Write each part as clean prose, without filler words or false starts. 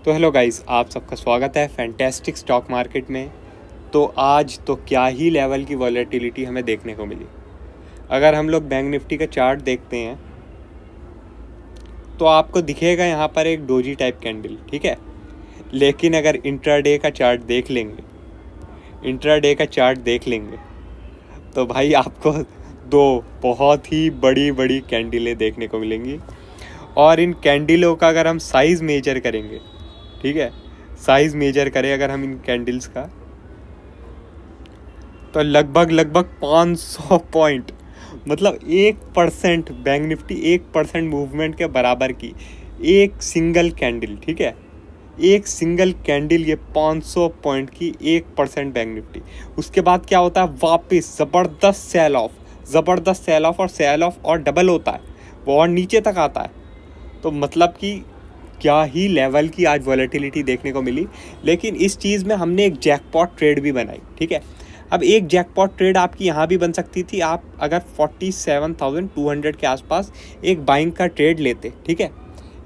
तो hello guys, आप सबका स्वागत है फैंटेस्टिक स्टॉक मार्केट में। तो आज तो क्या ही लेवल की वॉलेटिलिटी हमें देखने को मिली। अगर हम लोग बैंक निफ्टी का चार्ट देखते हैं तो आपको दिखेगा यहाँ पर एक डोजी टाइप कैंडल, ठीक है। लेकिन अगर इंट्राडे का चार्ट देख लेंगे तो भाई आपको दो बहुत ही बड़ी बड़ी कैंडलें देखने को मिलेंगी। और इन कैंडलों का अगर हम साइज़ मेजर करेंगे, ठीक है, साइज़ मेजर करें अगर हम इन कैंडल्स का, तो लगभग 500 पॉइंट, मतलब 1% बैंक निफ्टी 1% मूवमेंट के बराबर की एक सिंगल कैंडल, ठीक है। एक सिंगल कैंडल ये 500 पॉइंट की 1% बैंक निफ्टी। उसके बाद क्या होता है, वापस ज़बरदस्त सेल ऑफ और डबल होता है, वो और नीचे तक आता है। तो मतलब कि क्या ही लेवल की आज वॉलेटिलिटी देखने को मिली। लेकिन इस चीज़ में हमने एक जैकपॉट ट्रेड भी बनाई, ठीक है। अब एक जैकपॉट ट्रेड आपकी यहाँ भी बन सकती थी। आप अगर 47,200 के आसपास एक बाइंग का ट्रेड लेते, ठीक है,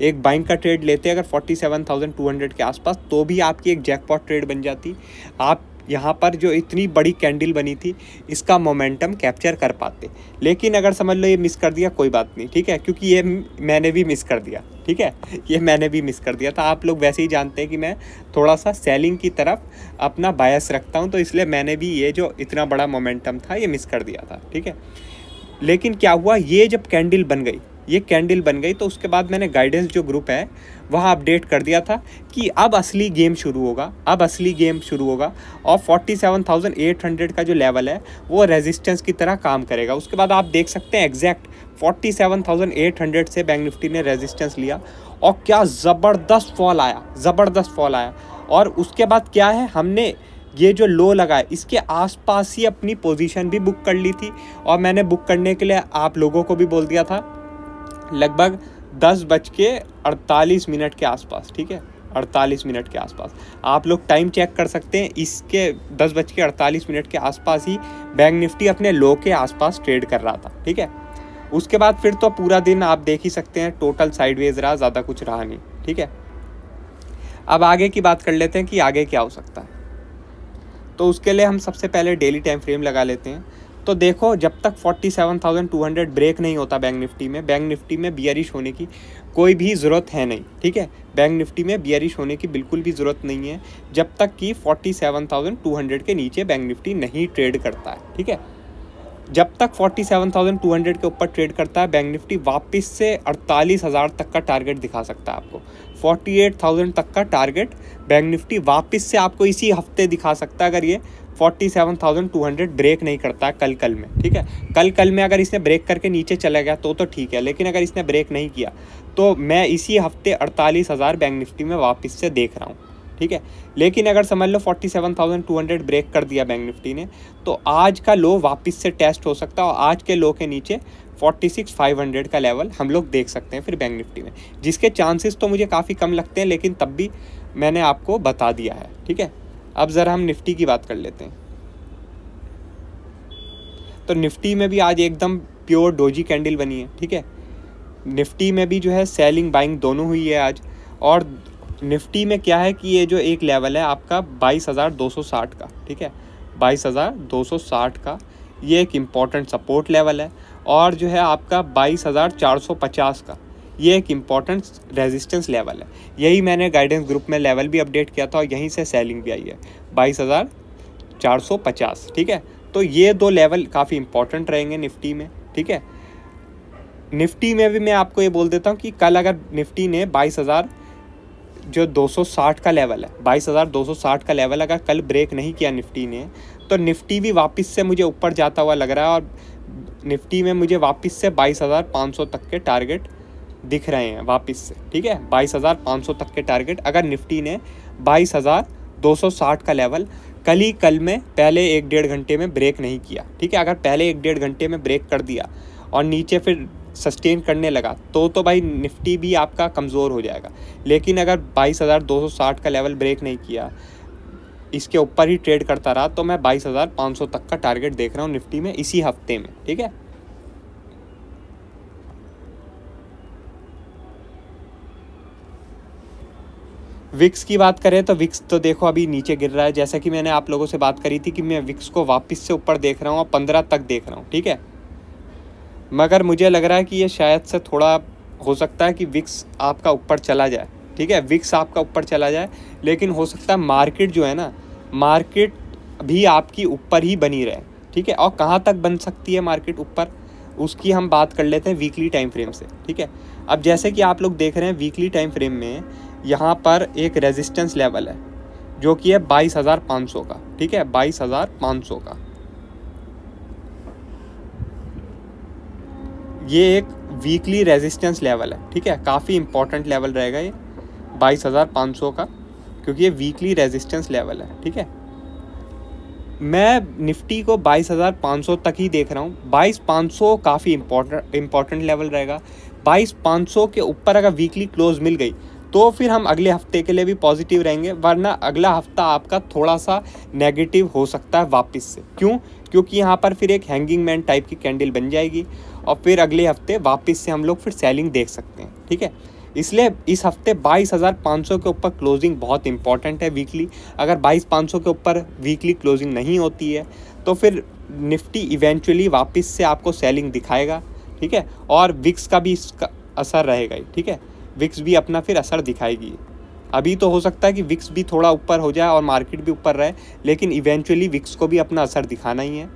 एक बाइंग का ट्रेड लेते अगर 47,200 के आसपास, तो भी आपकी एक जैकपॉट ट्रेड बन जाती। आप यहाँ पर जो इतनी बड़ी कैंडल बनी थी इसका मोमेंटम कैप्चर कर पाते। लेकिन अगर समझ लो ये मिस कर दिया, कोई बात नहीं, ठीक है, क्योंकि ये मैंने भी मिस कर दिया, ठीक है, ये मैंने भी मिस कर दिया था। आप लोग वैसे ही जानते हैं कि मैं थोड़ा सा सेलिंग की तरफ अपना बायस रखता हूँ, तो इसलिए मैंने भी ये जो इतना बड़ा मोमेंटम था ये मिस कर दिया था, ठीक है। लेकिन क्या हुआ, ये जब कैंडल बन गई तो उसके बाद मैंने गाइडेंस जो ग्रुप है वहाँ अपडेट कर दिया था कि अब असली गेम शुरू होगा और 47,800 का जो लेवल है वो रेजिस्टेंस की तरह काम करेगा। उसके बाद आप देख सकते हैं एग्जैक्ट 47,800 से बैंक निफ्टी ने रेजिस्टेंस लिया और क्या ज़बरदस्त फॉल आया। और उसके बाद क्या है, हमने ये जो लो लगा है इसके आसपास ही अपनी पोजीशन भी बुक कर ली थी। और मैंने बुक करने के लिए आप लोगों को भी बोल दिया था लगभग 10:48 के आसपास, ठीक है, 48 मिनट के आसपास। आप लोग टाइम चेक कर सकते हैं, इसके 10:48 के आसपास ही बैंक निफ्टी अपने लो के आसपास ट्रेड कर रहा था, ठीक है। उसके बाद फिर तो पूरा दिन आप देख ही सकते हैं टोटल साइडवेज रहा, ज़्यादा कुछ रहा नहीं, ठीक है। अब आगे की बात कर लेते हैं कि आगे क्या हो सकता है। तो उसके लिए हम सबसे पहले डेली टाइम फ्रेम लगा लेते हैं। तो देखो, जब तक 47,200 ब्रेक नहीं होता बैंक निफ्टी में बियरिश होने की कोई भी ज़रूरत है नहीं, ठीक है। बैंक निफ्टी में बियरिश होने की बिल्कुल भी ज़रूरत नहीं है जब तक कि 47,200 के नीचे बैंक निफ्टी नहीं ट्रेड करता है, ठीक है। जब तक 47,200 के ऊपर ट्रेड करता है बैंक निफ्टी वापस से 48,000 तक का टारगेट दिखा सकता है आपको। 48,000 तक का टारगेट बैंक निफ्टी वापस से आपको इसी हफ्ते दिखा सकता है, अगर ये 47,200 ब्रेक नहीं करता है कल में, ठीक है। कल में अगर इसने ब्रेक करके नीचे चला गया तो ठीक है, लेकिन अगर इसने ब्रेक नहीं किया तो मैं इसी हफ्ते 48,000 बैंक निफ्टी में वापस से देख रहा हूँ, ठीक है। लेकिन अगर समझ लो 47,200 ब्रेक कर दिया बैंक निफ्टी ने, तो आज का लो वापस से टेस्ट हो सकता है और आज के लो के नीचे 46,500 का लेवल हम लोग देख सकते हैं फिर बैंक निफ्टी में, जिसके चांसेस तो मुझे काफ़ी कम लगते हैं, लेकिन तब भी मैंने आपको बता दिया है, ठीक है। अब ज़रा हम निफ्टी की बात कर लेते हैं। तो निफ्टी में भी आज एकदम प्योर डोजी कैंडल बनी है, ठीक है। निफ्टी में भी जो है सेलिंग बाइंग दोनों हुई है आज। और निफ्टी में क्या है कि ये जो एक लेवल है आपका 22,260 का, ठीक है, 22,260 का, ये एक इम्पॉर्टेंट सपोर्ट लेवल है। और जो है आपका 22,450 का, ये एक इम्पॉर्टेंट रेजिस्टेंस लेवल है। यही मैंने गाइडेंस ग्रुप में लेवल भी अपडेट किया था और यहीं से सेलिंग भी आई है 22,450, ठीक है। तो ये दो लेवल काफ़ी इंपॉर्टेंट रहेंगे निफ्टी में, ठीक है। निफ्टी में भी मैं आपको ये बोल देता हूँ कि कल अगर निफ्टी ने 22,260 का लेवल है, 22,260 का लेवल अगर कल ब्रेक नहीं किया निफ्टी ने, तो निफ्टी भी वापस से मुझे ऊपर जाता हुआ लग रहा है। और निफ्टी में मुझे वापस से 22,500 तक के टारगेट दिख रहे हैं वापस से, ठीक है। 22,500 तक के टारगेट अगर निफ्टी ने 22,260 का लेवल कल में पहले 1-1.5 घंटे में ब्रेक नहीं किया, ठीक है। अगर पहले 1-1.5 घंटे में ब्रेक कर दिया और नीचे फिर सस्टेन करने लगा तो भाई निफ्टी भी आपका कमज़ोर हो जाएगा। लेकिन अगर 22,260 का लेवल ब्रेक नहीं किया, इसके ऊपर ही ट्रेड करता रहा, तो मैं 22,500 तक का टारगेट देख रहा हूँ निफ्टी में इसी हफ्ते में, ठीक है। विक्स की बात करें तो विक्स तो देखो अभी नीचे गिर रहा है, जैसा कि मैंने आप लोगों से बात करी थी कि मैं विक्स को वापस से ऊपर देख रहा हूँ और 15 तक देख रहा हूँ, ठीक है। मगर मुझे लग रहा है कि ये शायद से थोड़ा हो सकता है कि विक्स आपका ऊपर चला जाए, ठीक है, विक्स आपका ऊपर चला जाए, लेकिन हो सकता है मार्केट जो है ना, मार्केट भी आपकी ऊपर ही बनी रहे, ठीक है। और कहाँ तक बन सकती है मार्केट ऊपर, उसकी हम बात कर लेते हैं वीकली टाइम फ्रेम से, ठीक है। अब जैसे कि आप लोग देख रहे हैं वीकली टाइम फ्रेम में यहाँ पर एक रेजिस्टेंस लेवल है जो कि है 22,500 का, ठीक है, 22,500 का। ये एक वीकली रेजिस्टेंस लेवल है, ठीक है, काफ़ी इंपॉर्टेंट लेवल रहेगा ये 22,500 का, क्योंकि ये वीकली रेजिस्टेंस लेवल है, ठीक है। मैं निफ्टी को 22,500 तक ही देख रहा हूँ। 22,500 काफ़ी इम्पोर्टेंट लेवल रहेगा। 22,500 के ऊपर अगर वीकली क्लोज मिल गई तो फिर हम अगले हफ्ते के लिए भी पॉजिटिव रहेंगे, वरना अगला हफ्ता आपका थोड़ा सा नेगेटिव हो सकता है वापस से। क्यों? क्योंकि यहाँ पर फिर एक हैंगिंग मैन टाइप की कैंडल बन जाएगी और फिर अगले हफ्ते वापस से हम लोग फिर सेलिंग देख सकते हैं, ठीक है। इसलिए इस हफ्ते 22,500 के ऊपर क्लोजिंग बहुत इंपॉर्टेंट है वीकली। अगर 22,500 के ऊपर वीकली क्लोजिंग नहीं होती है तो फिर निफ्टी इवेंचुअली वापस से आपको सेलिंग दिखाएगा, ठीक है। और विक्स का भी इसका असर रहेगा ही, ठीक है, विक्स भी अपना फिर असर दिखाएगी। अभी तो हो सकता है कि विक्स भी थोड़ा ऊपर हो जाए और मार्केट भी ऊपर रहे, लेकिन इवेंचुअली विक्स को भी अपना असर दिखाना ही है।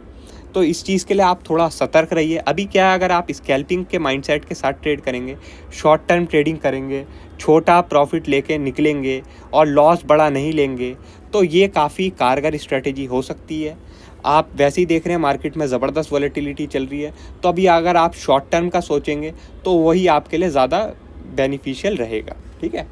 तो इस चीज़ के लिए आप थोड़ा सतर्क रहिए। अभी क्या है, अगर आप स्कैल्पिंग के माइंडसेट के साथ ट्रेड करेंगे, शॉर्ट टर्म ट्रेडिंग करेंगे, छोटा प्रॉफिट लेके निकलेंगे और लॉस बड़ा नहीं लेंगे, तो ये काफ़ी कारगर स्ट्रेटेजी हो सकती है। आप वैसे ही देख रहे हैं मार्केट में ज़बरदस्त वॉलेटिलिटी चल रही है, तो अभी अगर आप शॉर्ट टर्म का सोचेंगे तो वही आपके लिए ज़्यादा बेनिफिशियल रहेगा, ठीक है।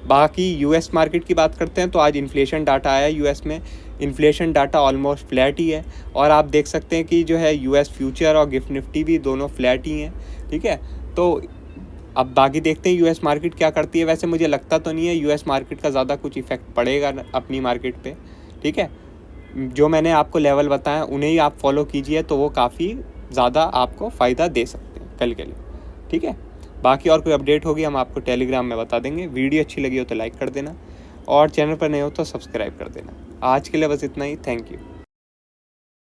बाकी यूएस मार्केट की बात करते हैं तो आज इन्फ्लेशन डाटा आया यूएस में। इन्फ्लेशन डाटा ऑलमोस्ट फ्लैट ही है और आप देख सकते हैं कि जो है यूएस फ्यूचर और गिफ्ट निफ्टी भी दोनों फ्लैट ही हैं, ठीक है। तो अब बाकी देखते हैं यूएस मार्केट क्या करती है। वैसे मुझे लगता तो नहीं है यूएस मार्केट का ज़्यादा कुछ इफेक्ट पड़ेगा अपनी मार्केट पे, ठीक है। जो मैंने आपको लेवल बताया उन्हें ही आप फॉलो कीजिए तो वो काफ़ी ज़्यादा आपको फ़ायदा दे सकते हैं कल के लिए, ठीक है। बाकी और कोई अपडेट होगी हम आपको टेलीग्राम में बता देंगे। वीडियो अच्छी लगी हो तो लाइक कर देना और चैनल पर नए हो तो सब्सक्राइब कर देना। आज के लिए बस इतना ही। Thank you.